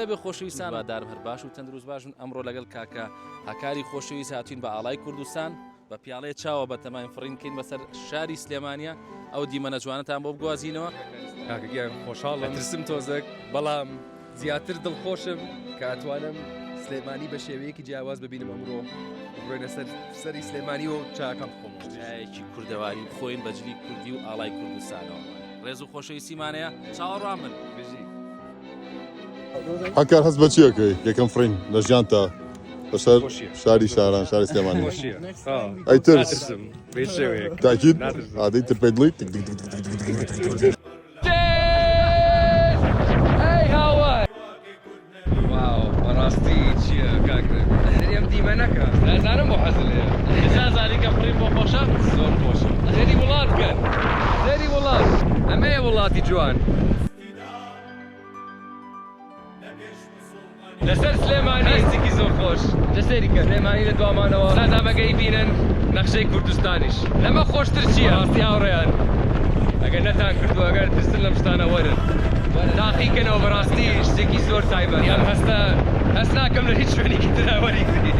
لەبێ خۆشەویستان بادار هەر باش و تەندروست باشن ئەمڕۆ لەگەڵ کاکە هەکاری خۆشەویست هاتوین بە ئاڵای کوردستان بە پیاڵەیە چاوە بە تەماین فڕینکەین بەسەر شاری سلێمانیە ئەو دیمەنە جوانتان بۆ بگوازینەوە. کاکەگیان خۆشحاڵم ترسم تۆزێک بەڵام زیاتر دڵخۆشم کە ئەتوانم سلێمانی بە شێوەیەکی جیاواز ببینم ئەمڕۆ بڕۆینە سەری سلێمانی و چاکەم بخۆم. چایەکی کوردەواری بخۆین بەجلی کوردی و ئاڵای کوردستانەوە. ڕێز و خۆشەویستیمانەیە چاوەڕوان من بژی. هەکار هەست بە چیەکەی یەکەم فڕین لە ژیانتا بەسەر شاری شاران شاری سلێمانی ئەی ترسم تاکید ئادەی تر پێ دڵی بەڕاستی چییە کاکرێ ئەم دیمە نەکە نازانم بۆ حەزل هەیە زانانی کە فڕین بۆ خۆشە زۆر خۆشە سێری وڵات کەن سێری وڵات ئەمەیە وڵاتی جوان لەسەر سلێمانی هەستێکی زۆر خۆش لەسەری کە سلێمانی لە دوامانەوە سادامەگەی بینن نەخشەی کوردستانیش لەمە خۆشتر چییە ڕاستی هاوڕێیان ئەگەر نەتان کردو ئەگەر ترسن لەم شتانە وەرن تاقیکەنەوە بەڕاستی شتێکی زۆر تایبەت یان هەست ناکەم لە هیچ شوێنێکی ترا وەریگری